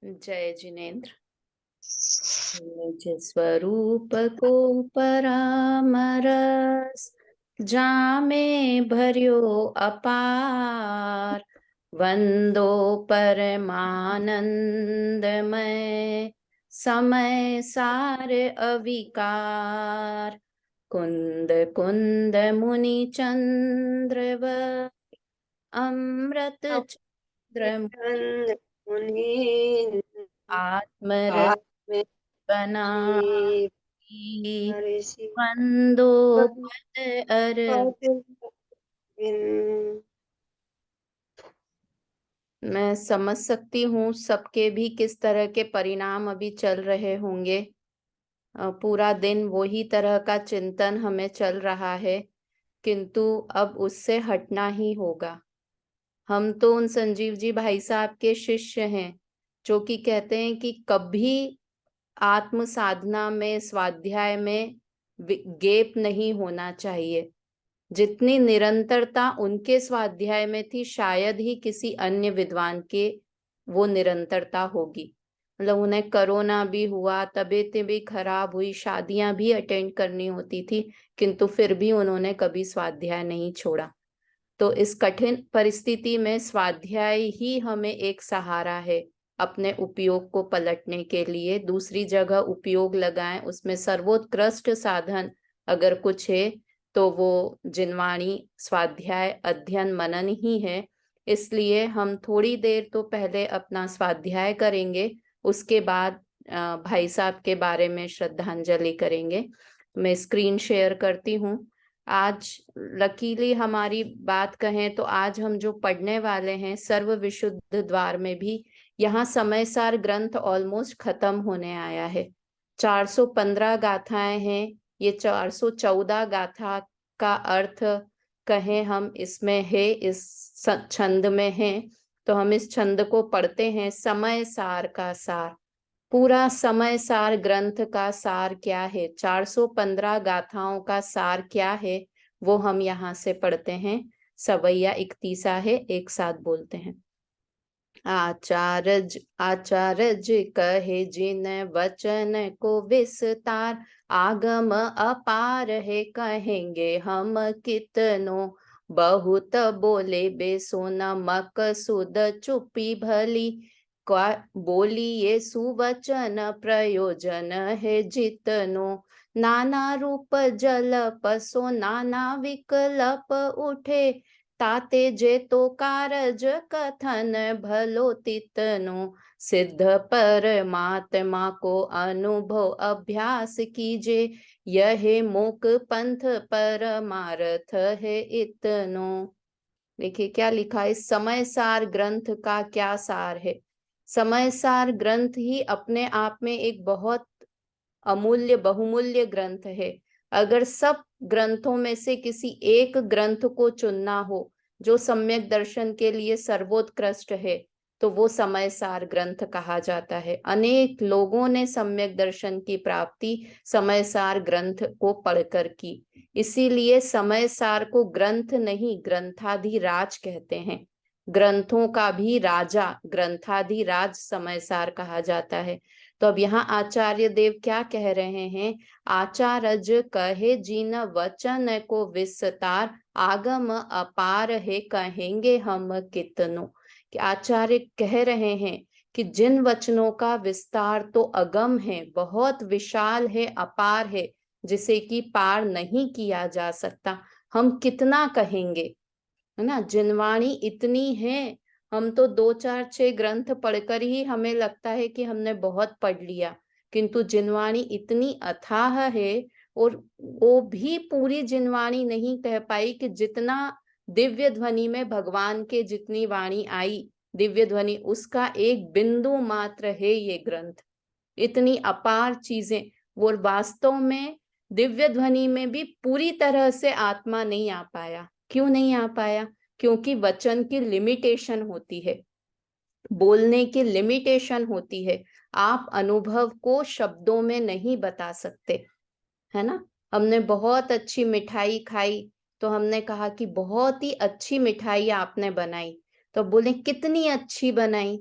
जय जिनेन्द्र। निज स्वरूप को परामरस, जामे भर्यो अपार। वंदो परमानंदमय, समय सार अविकार। कुंद कुंद मुनि चंद्रवर, अमृत चंद्र मुनि आत्मरस आत्मे बनाई। ऋषि वंदो पद अर। मैं समझ सकती हूँ सबके भी किस तरह के परिणाम अभी चल रहे होंगे। पूरा दिन वही तरह का चिंतन हमें चल रहा है, किंतु अब उससे हटना ही होगा। हम तो उन संजीव जी भाई साहब के शिष्य हैं जो कि कहते हैं कि कभी आत्म साधना में, स्वाध्याय में गैप नहीं होना चाहिए। जितनी निरंतरता उनके स्वाध्याय में थी, शायद ही किसी अन्य विद्वान के वो निरंतरता होगी। मतलब उन्हें कोरोना भी हुआ, तबीयतें भी खराब हुई, शादियां भी अटेंड करनी होती थी, किंतु फिर भी उन्होंने कभी स्वाध्याय नहीं छोड़ा। तो इस कठिन परिस्थिति में स्वाध्याय ही हमें एक सहारा है अपने उपयोग को पलटने के लिए। दूसरी जगह उपयोग लगाएं, उसमें सर्वोत्कृष्ट साधन अगर कुछ है तो वो जिनवाणी, स्वाध्याय, अध्ययन, मनन ही है। इसलिए हम थोड़ी देर तो पहले अपना स्वाध्याय करेंगे, उसके बाद भाई साहब के बारे में श्रद्धांजलि करेंगे। मैं स्क्रीन शेयर करती हूँ। आज लकीली हमारी बात कहें तो आज हम जो पढ़ने वाले हैं सर्व विशुद्ध द्वार में भी, यहाँ समय सार ग्रंथ ऑलमोस्ट खत्म होने आया है। 415 गाथाएं हैं। ये 414 गाथा का अर्थ कहें हम इसमें है, इस छंद में है। तो हम इस छंद को पढ़ते हैं। समय सार का सार, पूरा समय सार ग्रंथ का सार क्या है, 415 गाथाओं का सार क्या है, वो हम यहाँ से पढ़ते हैं। सवैया इकतीसा है, एक साथ बोलते हैं। आचार्य कहे जिन वचन को विस्तार, आगम अपार है कहेंगे हम कितनो। बहुत बोले बेसो नमक सुद चुप्पी भली, बोलिए सुवचन प्रयोजन है जितनो। नाना रूप जल पसो नाना विकल्प उठे, ताते जे तो कारज कथन भलो तितनो। सिद्ध परमात्मा को अनुभव अभ्यास कीजे, यह मोक पंथ परमार्थ है इतनो। देखिए क्या लिखा है। समय सार ग्रंथ का क्या सार है। समय सार ग्रंथ ही अपने आप में एक बहुत अमूल्य बहुमूल्य ग्रंथ है। अगर सब ग्रंथों में से किसी एक ग्रंथ को चुनना हो जो सम्यक दर्शन के लिए सर्वोत्कृष्ट है, तो वो समय सार ग्रंथ कहा जाता है। अनेक लोगों ने सम्यक दर्शन की प्राप्ति समय सार ग्रंथ को पढ़कर की। इसीलिए समय सार को ग्रंथ नहीं, ग्रंथाधिराज कहते हैं। ग्रंथों का भी राजा, ग्रंथाधिराज समय सार कहा जाता है। तो अब यहाँ आचार्य देव क्या कह रहे हैं। आचार्य कहे जिन वचन को विस्तार, आगम अपार है कहेंगे हम कितनो। कि आचार्य कह रहे हैं कि जिन वचनों का विस्तार तो अगम है, बहुत विशाल है, अपार है, जिसे कि पार नहीं किया जा सकता, हम कितना कहेंगे, है ना। जिनवाणी इतनी है, हम तो 2 4 6 ग्रंथ पढ़कर ही हमें लगता है कि हमने बहुत पढ़ लिया, किंतु जिनवाणी इतनी अथाह है। और वो भी पूरी जिनवाणी नहीं कह पाई कि जितना दिव्य ध्वनि में भगवान के जितनी वाणी आई, दिव्य ध्वनि उसका एक बिंदु मात्र है ये ग्रंथ। इतनी अपार चीजें, वो वास्तव में दिव्य ध्वनि में भी पूरी तरह से आत्मा नहीं आ पाया। क्यों नहीं आ पाया? क्योंकि वचन की लिमिटेशन होती है, बोलने की लिमिटेशन होती है। आप अनुभव को शब्दों में नहीं बता सकते, है ना। हमने बहुत अच्छी मिठाई खाई तो हमने कहा कि बहुत ही अच्छी मिठाई आपने बनाई, तो बोले कितनी अच्छी बनाई।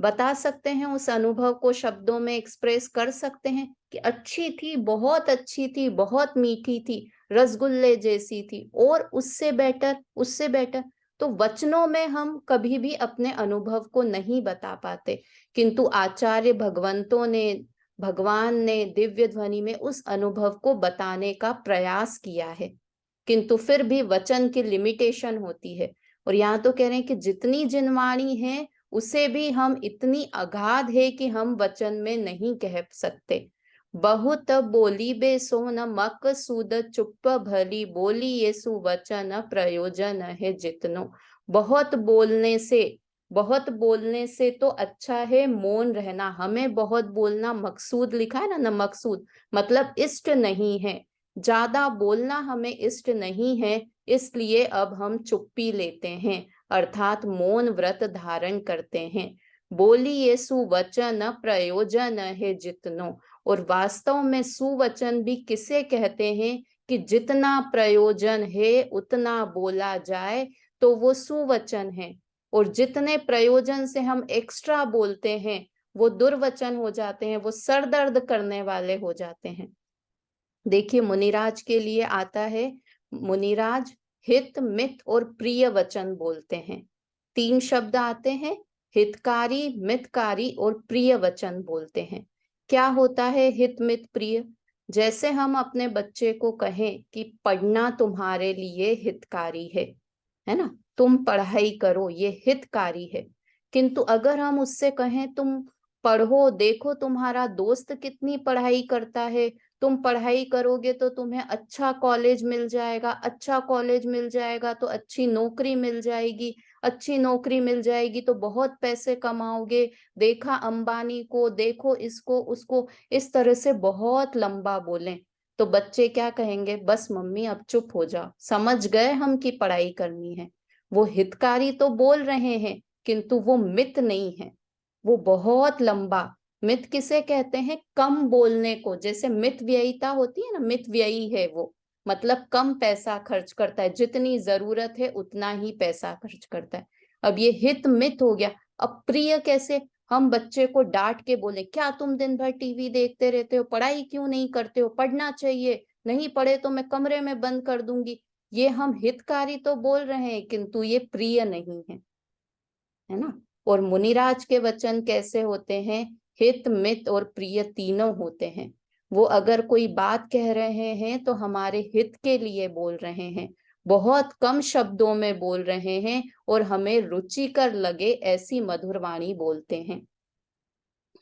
बता सकते हैं उस अनुभव को, शब्दों में एक्सप्रेस कर सकते हैं कि अच्छी थी, बहुत अच्छी थी, बहुत मीठी थी, रसगुल्ले जैसी थी, और उससे बेटर, उससे बेटर। तो वचनों में हम कभी भी अपने अनुभव को नहीं बता पाते, किंतु आचार्य भगवान ने दिव्य ध्वनि में उस अनुभव को बताने का प्रयास किया है। किंतु फिर भी वचन की लिमिटेशन होती है। और यहाँ तो कह रहे हैं कि जितनी जिनवाणी है उसे भी हम इतनी अगाध है कि हम वचन में नहीं कह सकते। बहुत बोली बे सो न मकसूद, चुप भली बोली ये सुवचन, प्रयोजन है जितनो। बहुत बोलने से, बहुत बोलने से तो अच्छा है मौन रहना। हमें बहुत बोलना मकसूद लिखा है ना, न मकसूद मतलब इष्ट नहीं है। ज्यादा बोलना हमें इष्ट नहीं है, इसलिए अब हम चुप्पी लेते हैं, अर्थात मौन व्रत धारण करते हैं। बोली ये सुवचन, प्रयोजन है जितनो। और वास्तव में सुवचन भी किसे कहते हैं कि जितना प्रयोजन है उतना बोला जाए तो वो सुवचन है। और जितने प्रयोजन से हम एक्स्ट्रा बोलते हैं वो दुर्वचन हो जाते हैं, वो सर दर्द करने वाले हो जाते हैं। देखिए मुनिराज के लिए आता है, मुनिराज हित मित और प्रिय वचन बोलते हैं। 3 शब्द आते हैं, हितकारी, मितकारी और प्रिय वचन बोलते हैं। क्या होता है हित मित प्रिय? जैसे हम अपने बच्चे को कहें कि पढ़ना तुम्हारे लिए हितकारी है ना, तुम पढ़ाई करो, ये हितकारी है। किंतु अगर हम उससे कहें तुम पढ़ो, देखो तुम्हारा दोस्त कितनी पढ़ाई करता है, तुम पढ़ाई करोगे तो तुम्हें अच्छा कॉलेज मिल जाएगा, अच्छा कॉलेज मिल जाएगा तो अच्छी नौकरी मिल जाएगी, अच्छी नौकरी मिल जाएगी तो बहुत पैसे कमाओगे, देखा अंबानी को, देखो इसको उसको, इस तरह से बहुत लंबा बोलें तो बच्चे क्या कहेंगे, बस मम्मी अब चुप हो जाओ, समझ गए हम कि पढ़ाई करनी है। वो हितकारी तो बोल रहे हैं किंतु वो मित नहीं है, वो बहुत लंबा। मित किसे कहते हैं? कम बोलने को। जैसे मित व्ययिता होती है ना, मित व्ययी है वो, मतलब कम पैसा खर्च करता है, जितनी जरूरत है उतना ही पैसा खर्च करता है। अब ये हित मित हो गया। अब प्रिय कैसे? हम बच्चे को डांट के बोले, क्या तुम दिन भर टीवी देखते रहते हो, पढ़ाई क्यों नहीं करते हो, पढ़ना चाहिए, नहीं पढ़े तो मैं कमरे में बंद कर दूंगी। ये हम हितकारी तो बोल रहे हैं किंतु ये प्रिय नहीं है ना। और मुनिराज के वचन कैसे होते हैं? हित मित और प्रिय तीनों होते हैं। वो अगर कोई बात कह रहे हैं तो हमारे हित के लिए बोल रहे हैं, बहुत कम शब्दों में बोल रहे हैं और हमें रुचिकर लगे ऐसी मधुर वाणी बोलते हैं,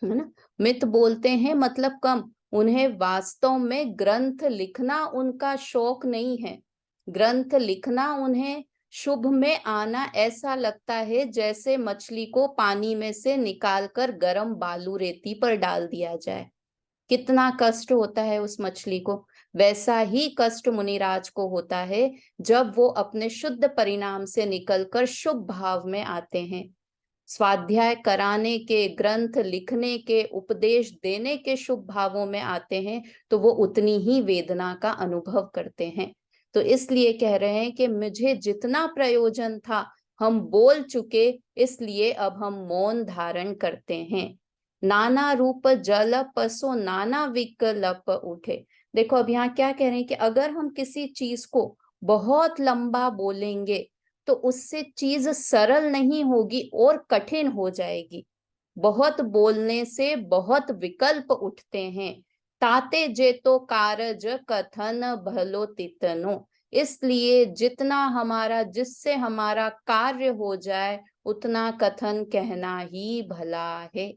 है ना। मित बोलते हैं मतलब कम, उन्हें वास्तव में ग्रंथ लिखना उनका शौक नहीं है। ग्रंथ लिखना उन्हें शुभ में आना ऐसा लगता है जैसे मछली को पानी में से निकालकर गर्म बालू रेती पर डाल दिया जाए, कितना कष्ट होता है उस मछली को। वैसा ही कष्ट मुनिराज को होता है जब वो अपने शुद्ध परिणाम से निकलकर शुभ भाव में आते हैं। स्वाध्याय कराने के, ग्रंथ लिखने के, उपदेश देने के शुभ भावों में आते हैं तो वो उतनी ही वेदना का अनुभव करते हैं। तो इसलिए कह रहे हैं कि मुझे जितना प्रयोजन था हम बोल चुके, इसलिए अब हम मौन धारण करते हैं। नाना रूप जल पसो नाना विकल्प उठे। देखो अब यहाँ क्या कह रहे हैं कि अगर हम किसी चीज को बहुत लंबा बोलेंगे तो उससे चीज सरल नहीं होगी और कठिन हो जाएगी। बहुत बोलने से बहुत विकल्प उठते हैं। ताते जेतो कारज कथन भलो तितनो। इसलिए जितना हमारा, जिससे हमारा कार्य हो जाए उतना कथन कहना ही भला है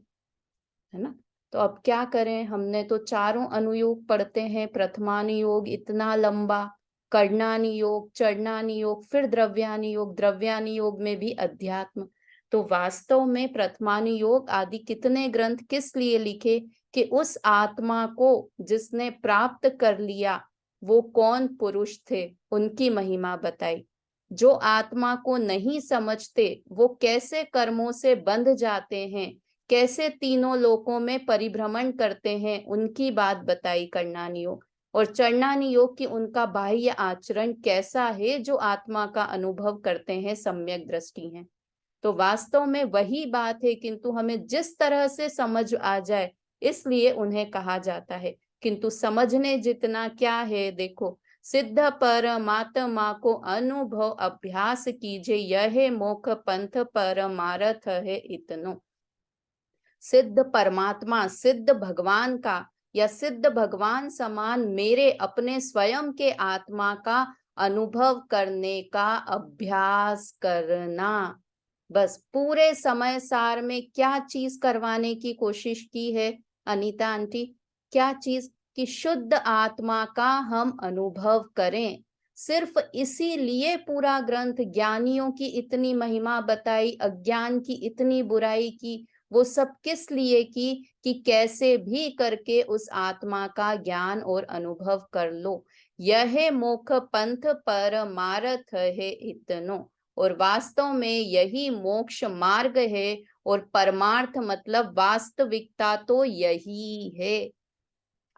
ना। तो अब क्या करें, हमने तो चारों अनुयोग पढ़ते हैं। प्रथमानुयोग इतना लंबा, कर्णानुयोग, चरणानुयोग, फिर द्रव्यानुयोग, द्रव्यानुयोग में भी अध्यात्म। तो वास्तव में प्रथमानुयोग आदि कितने ग्रंथ किस लिए लिखे? कि उस आत्मा को जिसने प्राप्त कर लिया वो कौन पुरुष थे, उनकी महिमा बताई। जो आत्मा को नहीं समझते वो कैसे कर्मों से बंध जाते हैं, कैसे तीनों लोकों में परिभ्रमण करते हैं, उनकी बात बताई कर्णानी योग। और चरणानी योग की उनका बाह्य आचरण कैसा है जो आत्मा का अनुभव करते हैं, सम्यक दृष्टि है। तो वास्तव में वही बात है, किंतु हमें जिस तरह से समझ आ जाए इसलिए उन्हें कहा जाता है। किंतु समझने जितना क्या है, देखो, सिद्ध परमात्मा को अनुभव अभ्यास कीजिए, यह मोक्ष पंथ परमार्थ है इतनो। सिद्ध परमात्मा, सिद्ध भगवान का या सिद्ध भगवान समान मेरे अपने स्वयं के आत्मा का अनुभव करने का अभ्यास करना। बस पूरे समय सार में क्या चीज करवाने की कोशिश की है अनीता आंटी? क्या चीज? कि शुद्ध आत्मा का हम अनुभव करें। सिर्फ इसीलिए पूरा ग्रंथ ज्ञानियों की इतनी महिमा बताई, अज्ञान की इतनी बुराई की, वो सब किस लिए की? कि कैसे भी करके उस आत्मा का ज्ञान और अनुभव कर लो। यह मोक्ष पंथ परमार्थ है इतनो। और वास्तव में यही मोक्ष मार्ग है, और परमार्थ मतलब वास्तविकता तो यही है।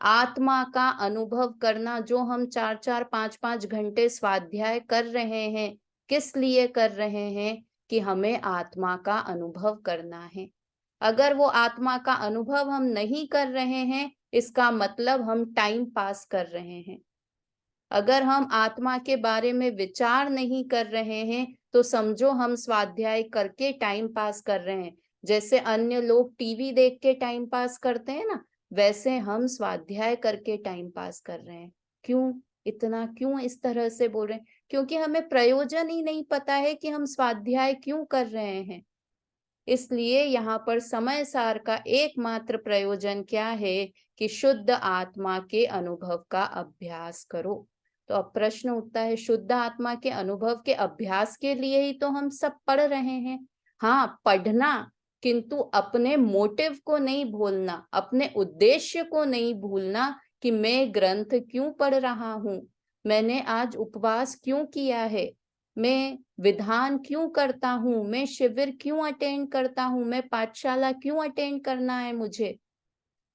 आत्मा का अनुभव करना, जो हम 4-4 5-5 घंटे स्वाध्याय कर रहे हैं, किस लिए कर रहे हैं? कि हमें आत्मा का अनुभव करना है। अगर वो आत्मा का अनुभव हम नहीं कर रहे हैं, इसका मतलब हम टाइम पास कर रहे हैं। अगर हम आत्मा के बारे में विचार नहीं कर रहे हैं, तो समझो हम स्वाध्याय करके टाइम पास कर रहे हैं। जैसे अन्य लोग टीवी देख के टाइम पास करते हैं ना, वैसे हम स्वाध्याय करके टाइम पास कर रहे हैं। क्यों? इतना क्यों इस तरह से बोल रहे हैं? क्योंकि हमें प्रयोजन ही नहीं पता है कि हम स्वाध्याय क्यों कर रहे हैं। इसलिए यहाँ पर समय सार का एकमात्र प्रयोजन क्या है? कि शुद्ध आत्मा के अनुभव का अभ्यास करो। तो अब प्रश्न उठता है, शुद्ध आत्मा के अनुभव के अभ्यास के लिए ही तो हम सब पढ़ रहे हैं। हाँ, पढ़ना, किंतु अपने मोटिव को नहीं भूलना, अपने उद्देश्य को नहीं भूलना कि मैं ग्रंथ क्यों पढ़ रहा हूँ, मैंने आज उपवास क्यों किया है, मैं विधान क्यों करता हूँ, मैं शिविर क्यों अटेंड करता हूँ, मैं पाठशाला क्यों अटेंड करना है मुझे?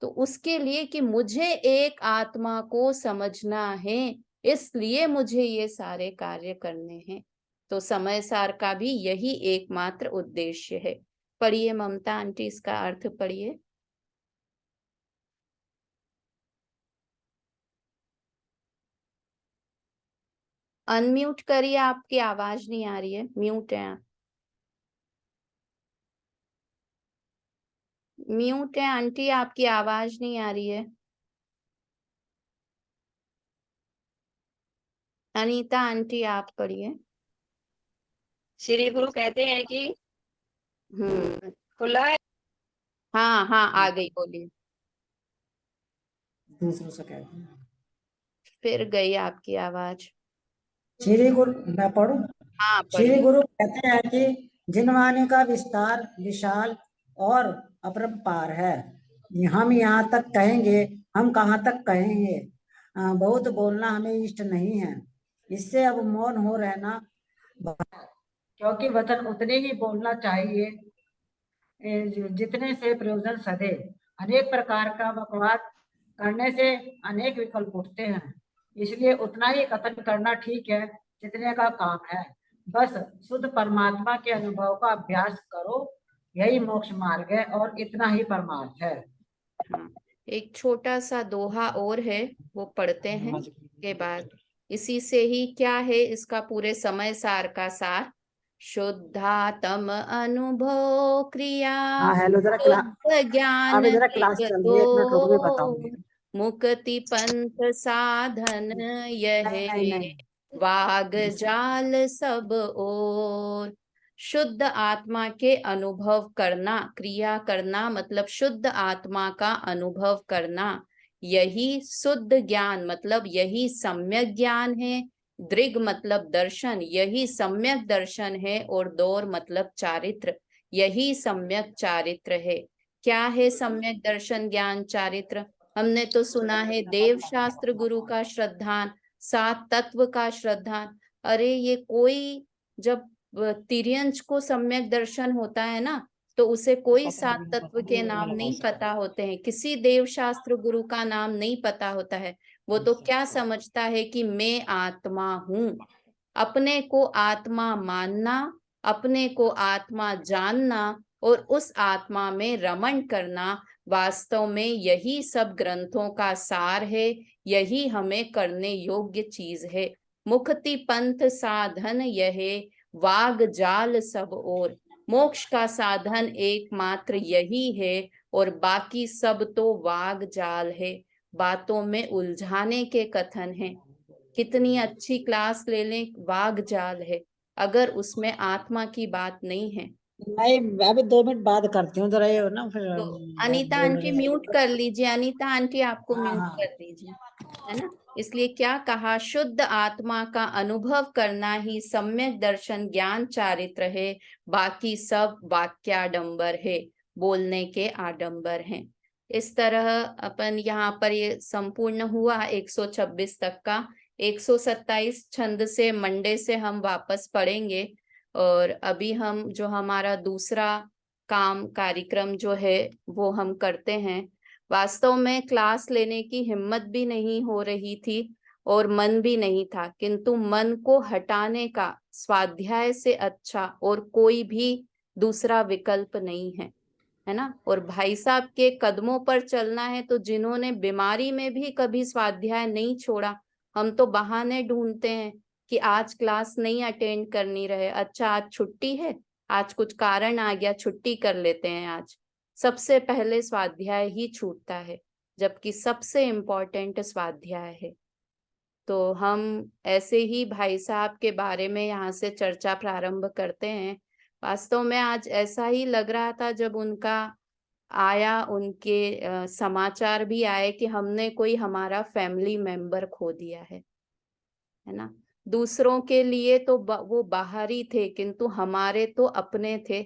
तो उसके लिए कि मुझे एक आत्मा को समझना है, इसलिए मुझे ये सारे कार्य करने हैं। तो समय सार का भी यही एकमात्र उद्देश्य है। पढ़िए ममता आंटी, इसका अर्थ पढ़िए। अनम्यूट करिए, आपकी आवाज नहीं आ रही है, म्यूट है आप। म्यूट है आंटी, आपकी आवाज नहीं आ रही है। अनीता आंटी, आप पढ़िए। श्री गुरु कहते हैं कि खुला है। हाँ हाँ, आ गई, बोलिए। दूसरों से कहते हैं। फिर गई आपकी आवाज। श्री गुरु, मैं पढ़ूं? हाँ श्री पढ़िए। गुरु कहते हैं कि जिन वाणी का विस्तार विशाल और अपरंपार है, हम यहाँ तक कहेंगे, हम कहाँ तक कहेंगे। बहुत बोलना हमें इष्ट नहीं है, इससे अब मौन हो रहना, क्योंकि वचन उतने ही बोलना चाहिए जितने से प्रयोजन सदे। अनेक प्रकार का बकवास करने से अनेक विकल्प उठते हैं, इसलिए उतना ही कथन करना ठीक है जितने का काम है। बस शुद्ध परमात्मा के अनुभव का अभ्यास करो, यही मोक्ष मार्ग है और इतना ही परमार्थ है। हाँ, एक छोटा सा दोहा और है, वो पढ़ते हैं के बाद। इसी से ही क्या है, इसका पूरे समय सार का सार। शुद्धात्म अनुभव क्रिया हाँ हेलो, जरा शुद्ध ज्ञान अभी जरा क्लास है चल रही है, 1 मिनट रुक, भी बताऊंगी। तो मुक्ति पंथ साधन यह नहीं नहीं नहीं, वाग जाल सब और। शुद्ध आत्मा के अनुभव करना, क्रिया करना मतलब शुद्ध आत्मा का अनुभव करना, यही शुद्ध ज्ञान मतलब यही सम्यक ज्ञान है। दृग मतलब दर्शन, यही सम्यक दर्शन है। और दौर मतलब चारित्र, यही सम्यक चारित्र है। क्या है सम्यक दर्शन ज्ञान चारित्र? हमने तो सुना है देव शास्त्र गुरु का श्रद्धान, 7 तत्व का श्रद्धान। अरे ये कोई, जब तिर्यंच को सम्यक दर्शन होता है ना, तो उसे कोई 7 तत्व के नाम नहीं पता होते हैं, किसी देव शास्त्र गुरु का नाम नहीं पता होता है। वो तो क्या समझता है कि मैं आत्मा हूं। अपने को आत्मा मानना अपने को आत्मा जानना और उस आत्मा में रमण करना, वास्तव में यही सब ग्रंथों का सार है, यही हमें करने योग्य चीज है। मुक्ति पंथ साधन यह, वाग जाल सब और। मोक्ष का साधन एकमात्र यही है और बाकी सब तो वाग जाल है, बातों में उलझाने के कथन है। कितनी अच्छी क्लास ले लें, वाग जाल है, अगर उसमें आत्मा की बात नहीं है। मैं अभी 2 मिनट बाद करती हूँ, जरा ये ना फिर तो अनीता बोल आंटी रहे म्यूट कर लीजिए, अनीता आंटी आपको हाँ म्यूट हाँ कर दीजिए, है ना। इसलिए क्या कहा, शुद्ध आत्मा का अनुभव करना ही सम्यक दर्शन ज्ञान चारित्र है, बाकी सब वाक्याडंबर है, बोलने के आडंबर हैं। इस तरह अपन यहाँ पर ये संपूर्ण हुआ 126 तक का। 127 छंद से मंडे से हम वापस पढ़ेंगे। और अभी हम जो हमारा दूसरा काम कार्यक्रम जो है वो हम करते हैं। वास्तव में क्लास लेने की हिम्मत भी नहीं हो रही थी और मन भी नहीं था, किंतु मन को हटाने का स्वाध्याय से अच्छा और कोई भी दूसरा विकल्प नहीं है, है ना। और भाई साहब के कदमों पर चलना है, तो जिन्होंने बीमारी में भी कभी स्वाध्याय नहीं छोड़ा, हम तो बहाने ढूंढते हैं कि आज क्लास नहीं अटेंड करनी रहे, अच्छा आज छुट्टी है, आज कुछ कारण आ गया, छुट्टी कर लेते हैं आज। सबसे पहले स्वाध्याय ही छूटता है, जबकि सबसे इम्पोर्टेंट स्वाध्याय है। तो हम ऐसे ही भाई साहब के बारे में यहाँ से चर्चा प्रारंभ करते हैं। वास्तव में आज ऐसा ही लग रहा था जब उनका आया, उनके समाचार भी आए कि हमने कोई हमारा फैमिली मेंबर खो दिया है ना। दूसरों के लिए तो वो बाहरी थे, किंतु हमारे तो अपने थे,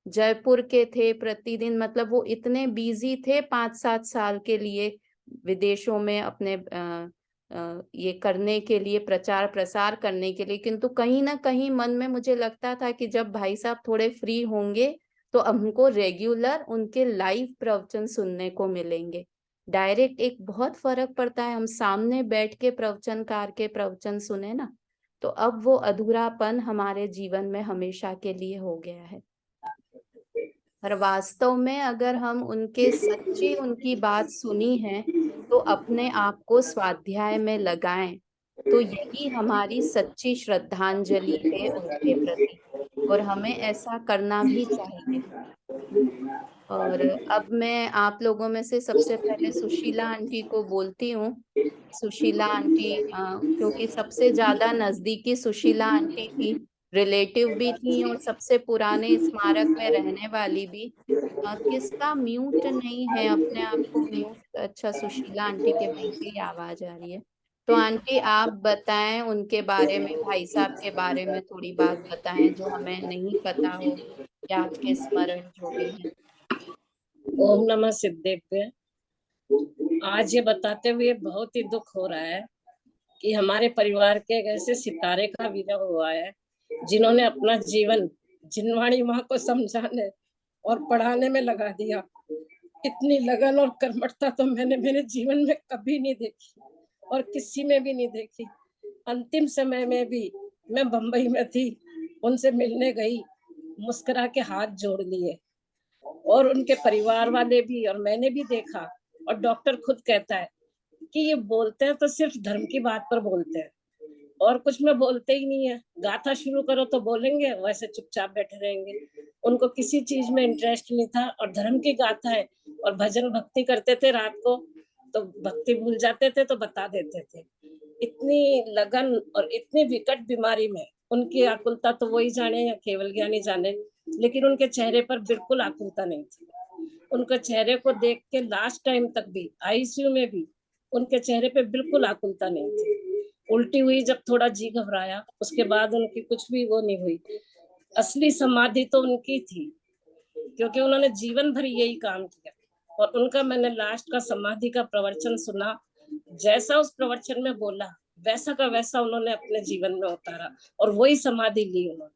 जयपुर के थे। प्रतिदिन मतलब वो इतने बिजी थे 5-7 साल के लिए विदेशों में अपने ये करने के लिए, प्रचार प्रसार करने के लिए, किंतु कहीं ना कहीं मन में मुझे लगता था कि जब भाई साहब थोड़े फ्री होंगे तो हमको रेगुलर उनके लाइव प्रवचन सुनने को मिलेंगे। डायरेक्ट एक बहुत फर्क पड़ता है, हम सामने बैठ के प्रवचनकार के प्रवचन सुने ना, तो अब वो अधूरापन हमारे जीवन में हमेशा के लिए हो गया है। पर वास्तव में अगर हम उनके सच्ची उनकी बात सुनी है तो अपने आप को स्वाध्याय में लगाएं, तो यही हमारी सच्ची श्रद्धांजलि है उनके प्रति, और हमें ऐसा करना भी चाहिए। और अब मैं आप लोगों में से सबसे पहले सुशीला आंटी को बोलती हूँ। सुशीला आंटी क्योंकि सबसे ज्यादा नजदीकी सुशीला आंटी थी, रिलेटिव भी थी और सबसे पुराने स्मारक में रहने वाली भी। किसका म्यूट नहीं है, अपने आप को म्यूट, अच्छा सुशीला आंटी के वहीं पे ही आवाज आ रही है। तो आंटी आप बताएं उनके बारे में, भाई साहब के बारे में थोड़ी बात बताएं जो हमें नहीं पता हो, या आपके स्मरण जो भी है। ओम नमः सिद्धेभ्य। आज ये बताते हुए बहुत ही दुख हो रहा है कि हमारे परिवार के एक ऐसे सितारे का विलय हुआ है जिन्होंने अपना जीवन जिनवाणी माँ को समझाने और पढ़ाने में लगा दिया। इतनी लगन और कर्मठता तो मैंने मेरे जीवन में कभी नहीं देखी और किसी में भी नहीं देखी। अंतिम समय में भी मैं बंबई में थी, उनसे मिलने गई, मुस्कुरा के हाथ जोड़ लिए और उनके परिवार वाले भी और मैंने भी देखा। और डॉक्टर खुद कहता है कि ये बोलते हैं तो सिर्फ धर्म की बात पर बोलते हैं और कुछ में बोलते ही नहीं है। गाथा शुरू करो तो बोलेंगे, वैसे चुपचाप बैठे रहेंगे। उनको किसी चीज में इंटरेस्ट नहीं था और धर्म की गाथा है और भजन भक्ति करते थे रात को, तो भक्ति भूल जाते थे तो बता देते थे। इतनी लगन और इतनी विकट बीमारी में उनकी आकुलता तो वही जाने या केवल ज्ञानी जाने, लेकिन उनके चेहरे पर बिल्कुल आकुलता नहीं थी। उनके चेहरे को देख के लास्ट टाइम तक भी आईसीयू में भी उनके चेहरे पे बिल्कुल आकुलता नहीं थी। उल्टी हुई जब थोड़ा जी घबराया, उसके बाद उनकी कुछ भी वो नहीं हुई। असली समाधि तो उनकी थी क्योंकि उन्होंने जीवन भर यही काम किया। और उनका मैंने लास्ट का समाधि का प्रवचन सुना, जैसा उस प्रवचन में बोला वैसा का वैसा उन्होंने अपने जीवन में उतारा और वही समाधि ली उन्होंने।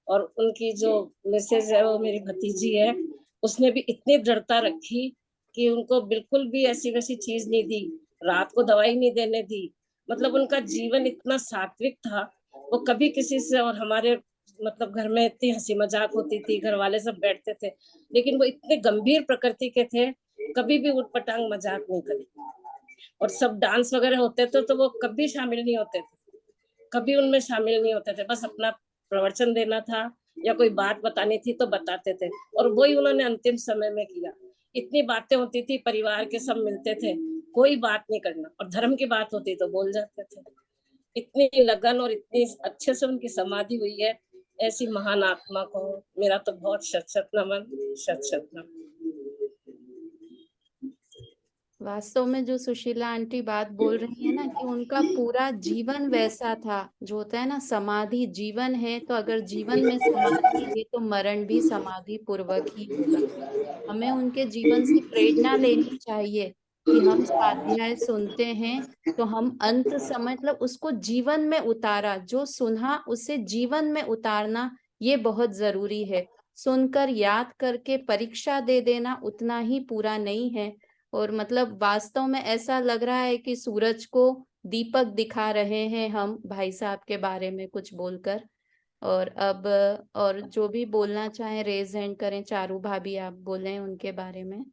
और उनकी जो मिसेज है वो मेरी भतीजी है, उसने भी इतनी दृढ़ता रखी कि उनको बिल्कुल भी ऐसी वैसी चीज नहीं दी, रात को दवाई नहीं देने दी। मतलब उनका जीवन इतना सात्विक था, वो कभी किसी से, और हमारे मतलब घर में इतनी हंसी मजाक होती थी, घर वाले सब बैठते थे, लेकिन वो इतने गंभीर प्रकृति के थे, कभी भी उटपटांग मजाक नहीं करी। और सब डांस वगैरह होते थे तो वो कभी शामिल नहीं होते थे, कभी उनमें शामिल नहीं होते थे, बस अपना प्रवचन देना था या कोई बात बतानी थी तो बताते थे, और वही उन्होंने अंतिम समय में किया। इतनी बातें होती थी, परिवार के सब मिलते थे, कोई बात नहीं करना, और धर्म की बात होती तो बोल जाते थे। इतनी लगन और इतनी अच्छे से उनकी समाधि हुई है, ऐसी महान आत्मा को मेरा तो बहुत शत शत नमन, शत शत नमन। वास्तव में जो सुशीला आंटी बात बोल रही है ना, कि उनका पूरा जीवन वैसा था, जो होता है ना समाधि जीवन है, तो अगर जीवन में समाधि है तो मरण भी समाधि पूर्वक ही होगा। हमें उनके जीवन से प्रेरणा लेनी चाहिए कि हम स्वाध्याय सुनते हैं तो हम अंत समय मतलब उसको जीवन में उतारा, जो सुना उसे जीवन में उतारना, ये बहुत जरूरी है। सुनकर याद करके परीक्षा दे देना उतना ही पूरा नहीं है। और मतलब वास्तव में ऐसा लग रहा है कि सूरज को दीपक दिखा रहे हैं हम भाई साहब के बारे में कुछ बोलकर। और अब और जो भी बोलना चाहे रेज हैंड करें। चारू भाभी आप बोलें उनके बारे में।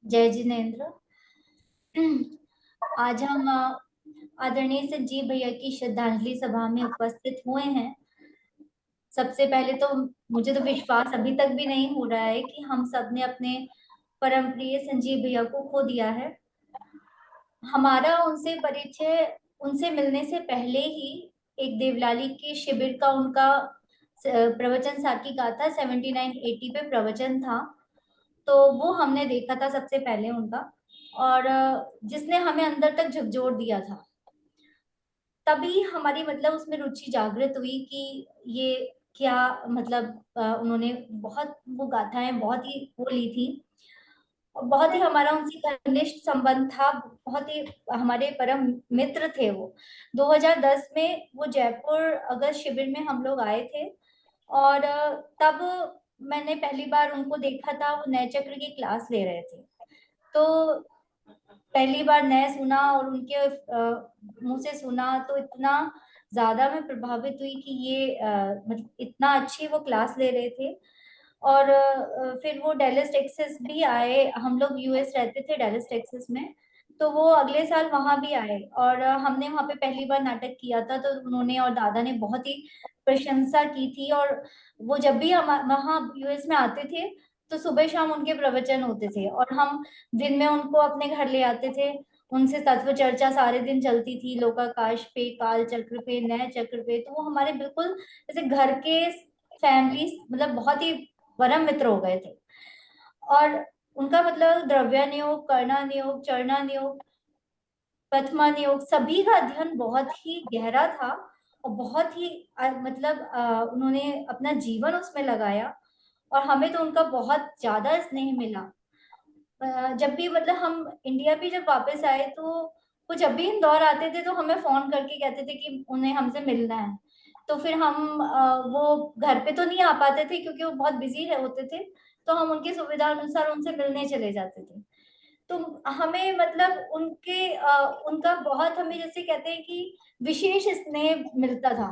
जय जिनेन्द्र। आज हम आदरणीय संजीव भैया की श्रद्धांजलि सभा में उपस्थित हुए हैं। सबसे पहले तो मुझे तो विश्वास अभी तक भी नहीं हो रहा है कि हम सब ने अपने परम प्रिय संजीव भैया को खो दिया है। हमारा उनसे परिचय, उनसे मिलने से पहले ही एक देवलाली के शिविर का उनका प्रवचन साकी का था, 7980 पे प्रवचन था, तो वो हमने देखा था सबसे पहले उनका, और जिसने हमें अंदर तक झकझोर दिया था। तभी हमारी मतलब उसमें रुचि जागृत हुई कि ये क्या मतलब उन्होंने बहुत वो गाथाएं बहुत ही वो ली थी, और बहुत ही हमारा उनसे घनिष्ठ संबंध था, बहुत ही हमारे परम मित्र थे वो। 2010 में वो जयपुर अगस्त शिविर में हम लोग आए थे, और तब मैंने पहली बार उनको देखा था, वो नए चक्र की क्लास ले रहे थे। तो पहली बार नए सुना और उनके मुंह से सुना तो इतना ज्यादा मैं प्रभावित हुई कि ये मतलब इतना अच्छी वो क्लास ले रहे थे। और फिर वो डेलस टेक्सास भी आए, हम लोग यूएस रहते थे डेलस टेक्सास में, तो वो अगले साल वहां भी आए, और हमने वहां पे पहली बार नाटक किया था, तो उन्होंने और दादा ने बहुत ही प्रशंसा की थी। और वो जब भी हम वहाँ यूएस में आते थे तो सुबह शाम उनके प्रवचन होते थे, और हम दिन में उनको अपने घर ले आते थे। उनसे तत्व चर्चा सारे दिन चलती थी, लोकाकाश पे, काल चक्र पे, नए चक्र पे। तो वो हमारे बिल्कुल जैसे घर के फैमिली, मतलब बहुत ही परम मित्र हो गए थे। और उनका मतलब द्रव्यानुयोग, कर्णानुयोग, चरणानुयोग, प्रथमानुयोग सभी का अध्ययन बहुत ही गहरा था, और बहुत ही मतलब उन्होंने अपना जीवन उसमें लगाया, और हमें तो उनका बहुत ज्यादा स्नेह मिला। जब भी मतलब हम इंडिया भी जब वापस आए तो वो जब भी इंदौर आते थे तो हमें फोन करके कहते थे कि उन्हें हमसे मिलना है। तो फिर हम वो घर पे तो नहीं आ पाते थे क्योंकि वो बहुत बिजी होते थे, तो हम उनकी सुविधा अनुसार उनसे मिलने चले जाते थे। तो हमें मतलब उनका बहुत, हमें जैसे कहते हैं कि विशेष स्नेह मिलता था।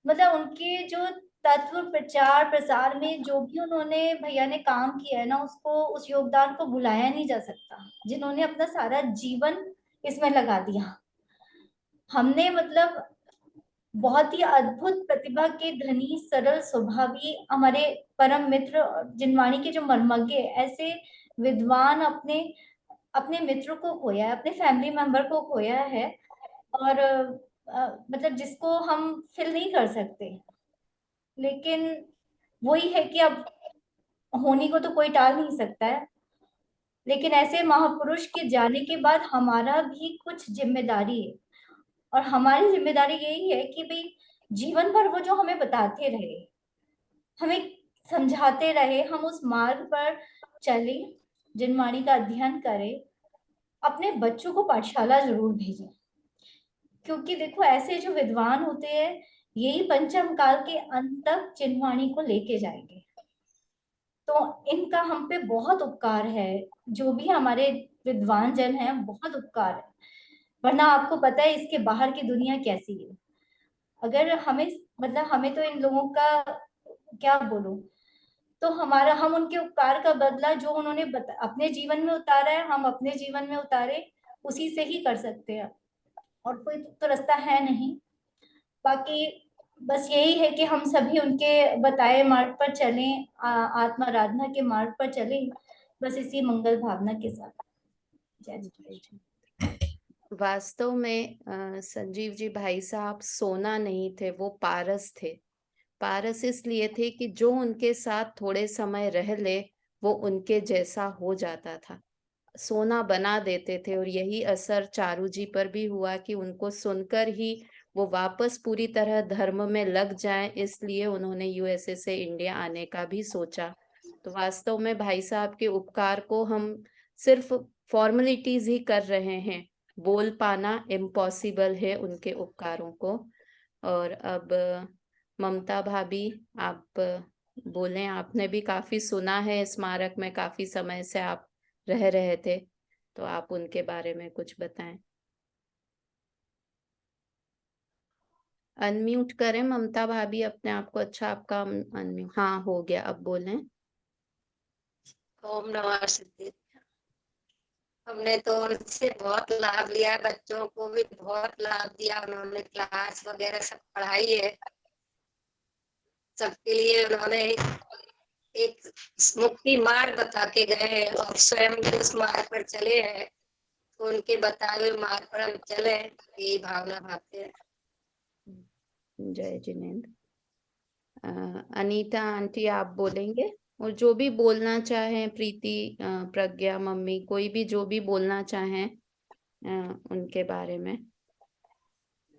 मतलब उनके जो तत्व प्रचार प्रसार में जो भी उन्होंने भैया ने काम किया है ना, उसको, उस योगदान को भुलाया नहीं जा सकता, जिन्होंने अपना सारा जीवन इसमें लगा दिया। हमने मतलब बहुत ही अद्भुत प्रतिभा के धनी, सरल स्वभावी हमारे परम मित्र जिनवाणी के जो मर्मज्ञ, ऐसे विद्वान अपने अपने मित्र को खोया है, अपने फैमिली मेंबर को खोया है, और मतलब जिसको हम फिल नहीं कर सकते। लेकिन वही है कि अब होनी को तो कोई टाल नहीं सकता है, लेकिन ऐसे महापुरुष के जाने के बाद हमारा भी कुछ जिम्मेदारी है। और हमारी जिम्मेदारी यही है कि भाई जीवन भर वो जो हमें बताते रहे, हमें समझाते रहे, हम उस मार्ग पर चले, जिनवाणी का अध्ययन करें, अपने बच्चों को पाठशाला जरूर भेजें। क्योंकि देखो ऐसे जो विद्वान होते हैं यही पंचम काल के अंत तक जिनवाणी को लेके जाएंगे। तो इनका हम पे बहुत उपकार है, जो भी हमारे विद्वान जन हैं, बहुत उपकार है। वरना आपको पता है इसके बाहर की दुनिया कैसी है। अगर हमें मतलब हमें तो इन लोगों का क्या बोलूं, तो हम उनके उपकार का बदला जो उन्होंने अपने जीवन में उतारा है, हम अपने जीवन में उतारे, उसी से ही कर सकते हैं, और कोई तो रास्ता है नहीं। बाकी बस यही है कि हम सभी उनके बताए मार्ग पर चलें, आत्माराधना के मार्ग पर चलें, बस इसी मंगल भावना के साथ। जय श्री वास्तव में संजीव जी भाई साहब सोना नहीं थे, वो पारस थे। पारस इसलिए थे कि जो उनके साथ थोड़े समय रह ले वो उनके जैसा हो जाता था, सोना बना देते थे। और यही असर चारू जी पर भी हुआ कि उनको सुनकर ही वो वापस पूरी तरह धर्म में लग जाएं, इसलिए उन्होंने यूएसए से इंडिया आने का भी सोचा। तो वास्तव में भाई साहब के उपकार को हम सिर्फ फॉर्मेलिटीज ही कर रहे हैं, बोल पाना इम्पॉसिबल है उनके उपकारों को। और अब ममता भाभी आप बोलें, आपने भी काफी सुना है, स्मारक में काफी समय से आप रह रहे थे, तो आप उनके बारे में कुछ बताएं। अनम्यूट करें ममता भाभी अपने आप को। अच्छा, आपका अनम्यूट, हाँ हो गया, अब बोलें। ओम नमः सिद्धि। हमने तो उनसे बहुत लाभ लिया, बच्चों को भी बहुत लाभ दिया, उन्होंने क्लास वगैरह सब पढ़ाई है सबके लिए। उन्होंने एक मुक्ति मार्ग बता के गए हैं और स्वयं भी उस मार्ग पर चले हैं, तो उनके बताए हुए मार्ग पर हम चले, यही भावना भावते हैं। जय जिनेन्द्र। अनीता आंटी आप बोलेंगे, और जो भी बोलना चाहें, प्रीति, प्रज्ञा, मम्मी, कोई भी जो भी बोलना चाहें उनके बारे में।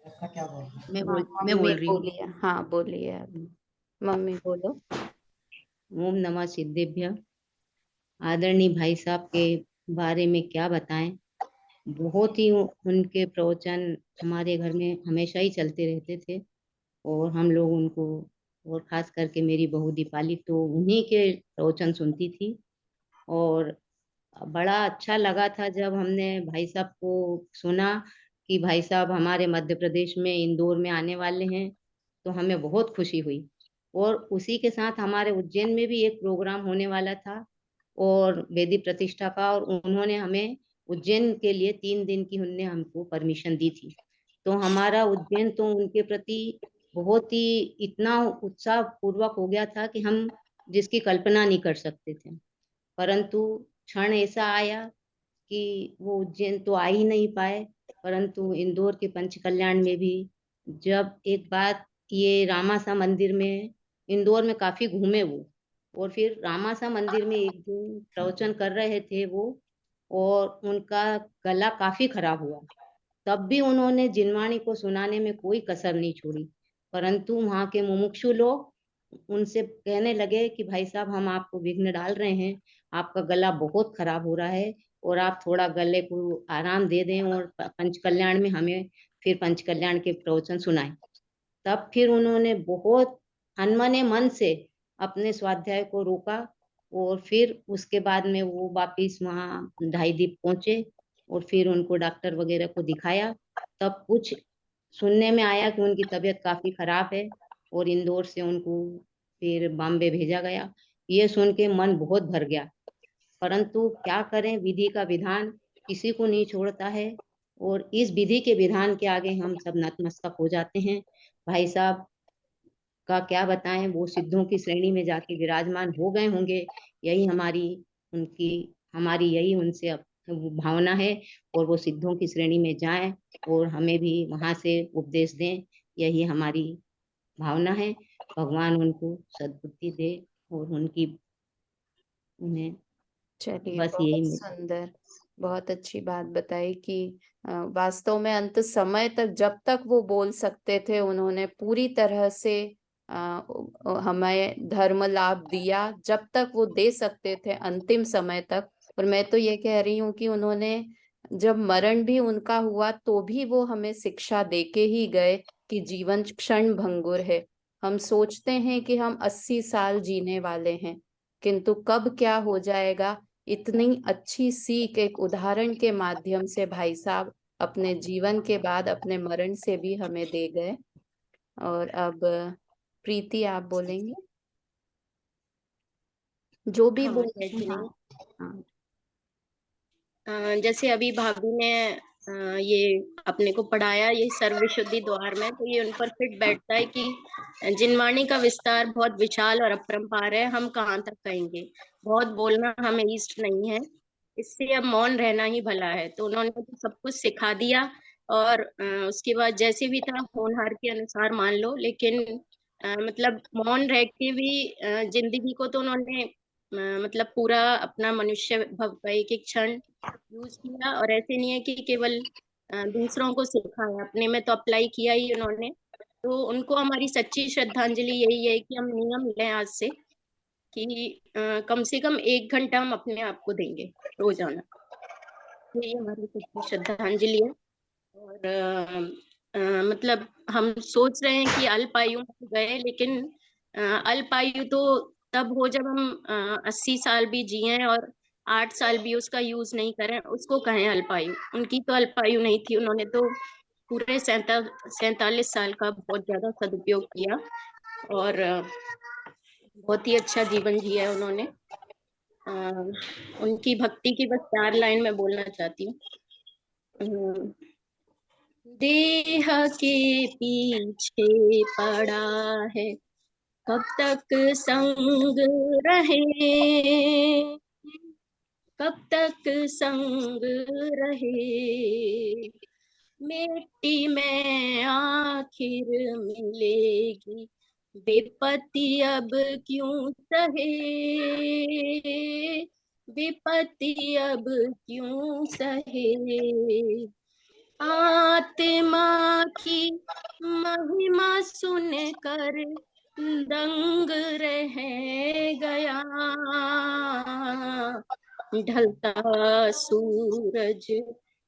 ऐसा क्या बोल रहे हैं? मैं मम्मी बोल रही हूँ। बोलिए, हाँ बोलिए आप, मम्मी बोलो। ओम नमः सिद्धेभ्य। आदरणीय भाई साहब के बारे में क्या बताएं, बहुत ही उनके प्रवचन हमारे घर में हमेशा ही चलते रहते थे, और हम लोग उनको, और खास करके मेरी बहू दीपाली तो उन्हीं के प्रवचन सुनती थी। और बड़ा अच्छा लगा था जब हमने भाई साहब को सुना कि भाई साहब हमारे मध्य प्रदेश में इंदौर में आने वाले हैं, तो हमें बहुत खुशी हुई। और उसी के साथ हमारे उज्जैन में भी एक प्रोग्राम होने वाला था और वेदी प्रतिष्ठा का, और उन्होंने हमें उज्जैन के लिए 3 दिन की उनने हमको परमिशन दी थी। तो हमारा उज्जैन तो उनके प्रति बहुत ही इतना उत्साह पूर्वक हो गया था कि हम जिसकी कल्पना नहीं कर सकते थे। परंतु क्षण ऐसा आया कि वो उज्जैन तो आ ही नहीं पाए, परंतु इंदौर के पंच कल्याण में भी जब एक बात, ये रामासा मंदिर में, इंदौर में काफी घूमे वो, और फिर रामासा मंदिर में एक दिन प्रवचन कर रहे थे वो, और उनका गला काफी खराब हुआ। तब भी उन्होंने जिनवाणी को सुनाने में कोई कसर नहीं छोड़ी। परंतु वहाँ के मुमुक्षु लोग उनसे कहने लगे कि भाई साहब हम आपको विघ्न डाल रहे हैं, आपका गला बहुत खराब हो रहा है, और आप थोड़ा गले को आराम दे दें, और पंच कल्याण में हमें फिर पंच कल्याण के प्रवचन सुनाएं। तब फिर उन्होंने बहुत अनमने मन से अपने स्वाध्याय को रोका, और फिर उसके बाद में वो वापिस वहाँ ढाई दीप पहुंचे, और फिर उनको डॉक्टर वगैरह को दिखाया। तब कुछ सुनने में आया कि उनकी तबीयत काफी खराब है, और इंदौर से उनको फिर बॉम्बे भेजा गया। ये सुन के मन बहुत भर गया, परंतु क्या करें, विधि का विधान किसी को नहीं छोड़ता है, और इस विधि के विधान के आगे हम सब नतमस्तक हो जाते हैं। भाई साहब का क्या बताएं, वो सिद्धों की श्रेणी में जाके विराजमान हो गए होंगे, यही हमारी यही उनसे भावना है, और वो सिद्धों की श्रेणी में जाएं और हमें भी वहां से उपदेश दें, यही हमारी भावना है। भगवान उनको सद्बुद्धि दे, और उन्हें चलिए, बस बहुत यही। सुंदर, बहुत अच्छी बात बताई कि वास्तव में अंत समय तक जब तक वो बोल सकते थे उन्होंने पूरी तरह से हमें धर्म लाभ दिया, जब तक वो दे सकते थे अंतिम समय तक। और मैं तो ये कह रही हूँ कि उन्होंने जब मरण भी उनका हुआ तो भी वो हमें शिक्षा देके ही गए कि जीवन क्षण भंगुर है। हम सोचते हैं कि हम 80 साल जीने वाले हैं, किंतु कब क्या हो जाएगा, इतनी अच्छी सीख एक उदाहरण के माध्यम से भाई साहब अपने जीवन के बाद अपने मरण से भी हमें दे गए। और अब प्रीति आप बोलेंगे, जो भी हाँ, बोल जय रहे हैं। जिनेन्द्र। हाँ, जैसे अभी भाभी ने ये अपने को पढ़ाया, ये सर्वशुद्धि द्वार में, तो ये उन पर फिट बैठता है कि जिनवाणी का विस्तार बहुत विशाल और अपरंपार है, हम कहाँ तक कहेंगे। बहुत बोलना हमें इष्ट नहीं है, इससे अब मौन रहना ही भला है। तो उन्होंने तो सब कुछ सिखा दिया, और उसके बाद जैसे भी था होनहार के अनुसार मान लो, लेकिन मतलब मौन रह के भी जिंदगी को तो उन्होंने मतलब पूरा अपना मनुष्य भव का एक एक क्षण यूज किया। और ऐसे नहीं है कि केवल दूसरों को सिखाया, अपने में तो अप्लाई किया ही उन्होंने। तो उनको हमारी सच्ची श्रद्धांजलि यही है कि हम नियम लें आज से कि कम से कम 1 घंटा हम अपने आप को देंगे रोजाना। यही हमारी सच्ची श्रद्धांजलि है। और मतलब हम सोच रहे हैं कि अल्पायु में गए, लेकिन अल्पायु तो तब हो जब हम 80 साल भी जिए और 8 साल भी उसका यूज नहीं करें, उसको कहें अल्पायु। उनकी तो अल्पायु नहीं थी, उन्होंने तो पूरे 47 साल का बहुत ज्यादा सदुपयोग किया, और बहुत ही अच्छा जीवन जिया उन्होंने। उनकी भक्ति की बस 4 लाइन में बोलना चाहती हूँ। देह के पीछे पड़ा है, कब तक संग रहे, कब तक संग रहे, मिट्टी में आखिर मिलेगी, विपत्ति अब क्यों सहे, विपत्ति अब क्यों सहे, आत्मा की महिमा सुनकर दंग रह गया, ढलता सूरज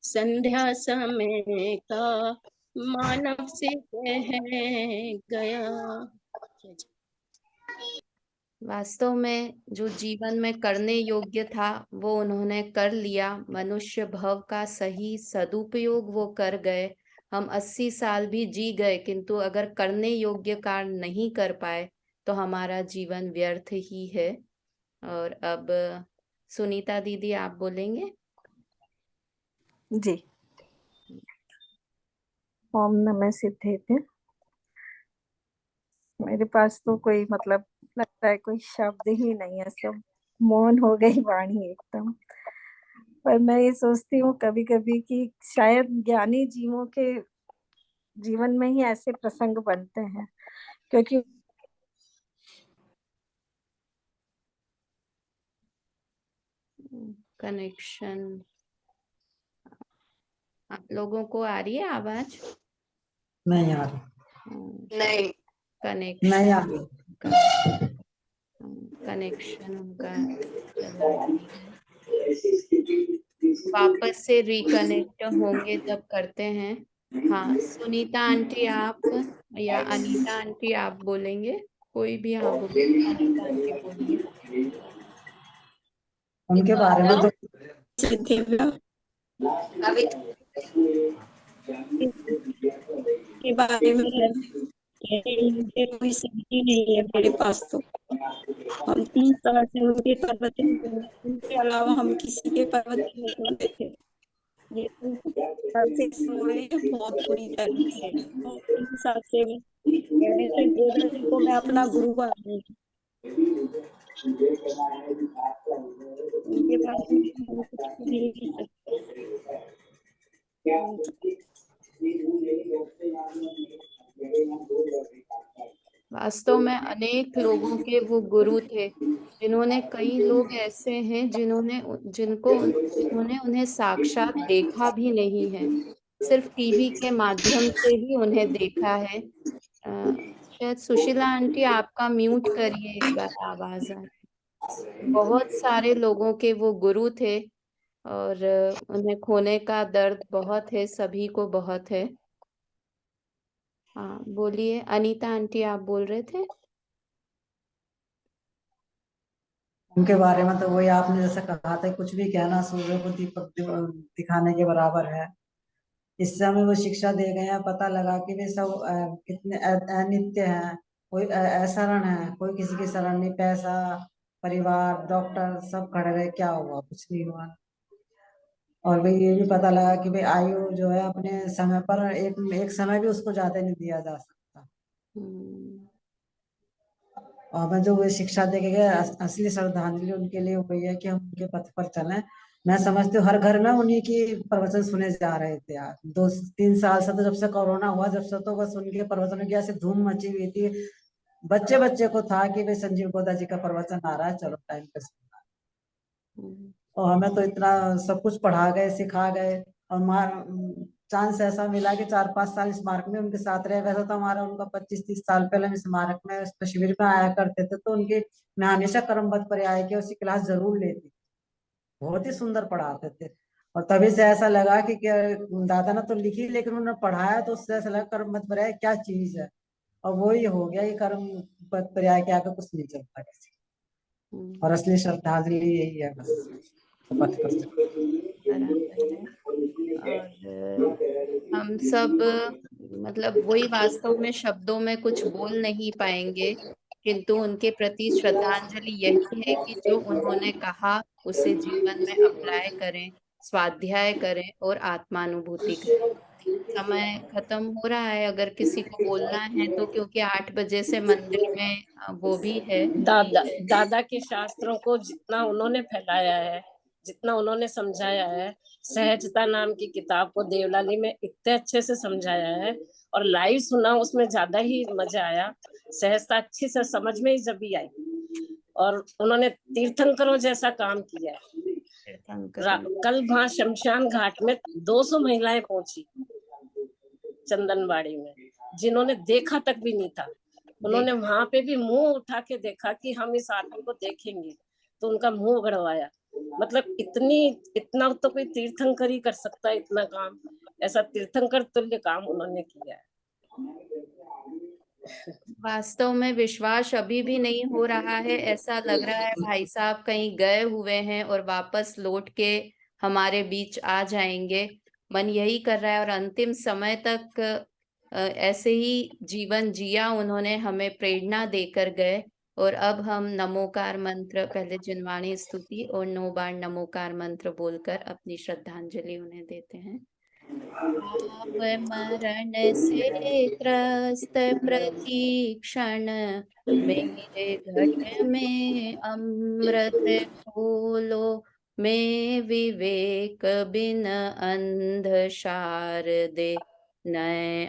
संध्या समय का मानव से कह गया। वास्तव में जो जीवन में करने योग्य था वो उन्होंने कर लिया। मनुष्य भव का सही सदुपयोग वो कर गए। हम 80 साल भी जी गए, किंतु अगर करने योग्य कार्य नहीं कर पाए तो हमारा जीवन व्यर्थ ही है। और अब सुनीता दीदी आप बोलेंगे। जी। ओम नमः सिद्धेभ्य। मेरे पास तो कोई मतलब लगता है कोई शब्द ही नहीं है, सब मौन हो गई वाणी एकदम। पर मैं ये सोचती हूँ कभी कभी कि शायद ज्ञानी जीवों के जीवन में ही ऐसे प्रसंग बनते हैं, क्योंकि कनेक्शन आप लोगों को आ रही है आवाज? नहीं आ रही, नहीं, नहीं आ कनेक्शन रही। कनेक्शन उनका चला नहीं है। वापस से रिकनेक्ट होंगे जब करते हैं। हाँ, सुनीता आंटी आप या अनीता आंटी आप बोलेंगे, कोई भी। हाँ बोलिए, अनीता आंटी बोलिए। उनके बारे में तो सिद्धेभ्य अभी के बारे में मुझे कोई सिद्धि नहीं है मेरे पास। तो हम 3 साल से उनके पर्वत उनके अलावा हम किसी के पर्वत नहीं सुनते थे। ये से सुने बहुत बुरी तरह से, और 3 साल से कह रहे थे गोदा जी को मैं अपना गुरु बना लूंगी। उनके बारे में हम कुछ नहीं कह सकते। वास्तव में अनेक लोगों के वो गुरु थे, जिन्होंने कई लोग ऐसे हैं जिन्होंने उन्हें साक्षात देखा भी नहीं है, सिर्फ टीवी के माध्यम से ही उन्हें देखा है। शायद सुशीला आंटी आपका म्यूट करिए, एक बार आवाज आ रही। बहुत सारे लोगों के वो गुरु थे, और उन्हें खोने का दर्द बहुत है, सभी को बहुत है। हाँ बोलिए अनीता आंटी, आप बोल रहे थे। उनके बारे में तो वही आपने जैसे कहा था, कुछ भी कहना सूर्य को दीपक दिखाने के बराबर है। इससे हमें वो शिक्षा दे गए हैं, पता लगा कि वे सब कितने अनित्य हैं, कोई अशरण है, कोई किसी की शरण नहीं, पैसा, परिवार, डॉक्टर सब खड़े रहे, क्या हुआ, कुछ नहीं हुआ। और भाई ये भी पता लगा कि भाई आयु जो है अपने समय पर एक समय भी उसको ज्यादा नहीं दिया जा सकता। और हमें जो वे शिक्षा दे के गए, असली श्रद्धांजलि उनके लिए वही है कि हम उनके पथ पर चलें। मैं समझती हूँ हर घर में उन्हीं की प्रवचन सुने जा रहे थे यार, 2-3 साल से, तो जब से कोरोना हुआ जब से, तो बस उनके प्रवचनों की ऐसे धूम मची हुई थी। बच्चे बच्चे को था कि भाई संजीव गोदा जी का प्रवचन आ रहा है, चलो टाइम पे सुनना है। और हमें तो इतना सब कुछ पढ़ा गए, सिखा गए, और चांस ऐसा मिला कि 4-5 साल स्मारक में उनके साथ रहे। वैसा तो हमारा उनका 25-30 साल पहले हम स्मारक में उस शिविर में आया करते थे, तो उनकी मैं हमेशा क्रमबद्ध पर्याय की उसकी क्लास जरूर लेती, बहुत ही सुंदर पढ़ाते थे। और तभी से ऐसा लगा कि दादा ने तो लिखी, लेकिन उन्होंने पढ़ाया तो उससे ऐसा लगा क्रमबद्ध पर्याय क्या चीज है। और वो ही हो गया कि क्रमबद्ध पर्याय के आगे कुछ नहीं चलता किसी, और असली श्रद्धांजलि यही है बस, पथ पर बराबर है। और हम सब मतलब वही वास्तव में शब्दों में कुछ बोल नहीं पाएंगे, किंतु उनके प्रति श्रद्धांजलि यही है कि जो उन्होंने कहा उसे जीवन में अप्लाई करें, स्वाध्याय करें और आत्मानुभूति करें। समय खत्म हो रहा है, अगर किसी को बोलना है तो, क्योंकि 8 बजे से मंदिर में वो भी है। दादा के शास्त्रों को जितना उन्होंने फैलाया है, जितना उन्होंने समझाया है, सहजता नाम की किताब को देवलाली में इतने अच्छे से समझाया है, और लाइव सुना उसमें ज्यादा ही मजा आया। सहजता अच्छी से समझ में ही जब भी आई, और उन्होंने तीर्थंकरों जैसा काम किया है। कल वहां शमशान घाट में 200 महिलाएं पहुंची चंदनबाड़ी में, जिन्होंने देखा तक भी नहीं था। उन्होंने वहां पे भी मुंह उठा के देखा कि हम इस आदमी को देखेंगे, तो उनका मुंह उघड़वाया। मतलब इतना तो कोई तीर्थंकर ही कर सकता है इतना काम, ऐसा तीर्थंकर तुल्य काम उन्होंने किया है। वास्तव में विश्वास अभी भी नहीं हो रहा है, ऐसा लग रहा है भाई साहब कहीं गए हुए हैं और वापस लौट के हमारे बीच आ जाएंगे। मन यही कर रहा है, और अंतिम समय तक ऐसे ही जीवन जिया उन्होंने, हमें प्रेरणा देकर गए। और अब हम नमोकार मंत्र, पहले जिनवाणी स्तुति और 9 बार नमोकार मंत्र बोलकर अपनी श्रद्धांजलि उन्हें देते हैं। मरण से त्रस्त प्रतिक्षण मेरे घट में अमृत खोलो, मैं विवेक बिन अंध शारदे नए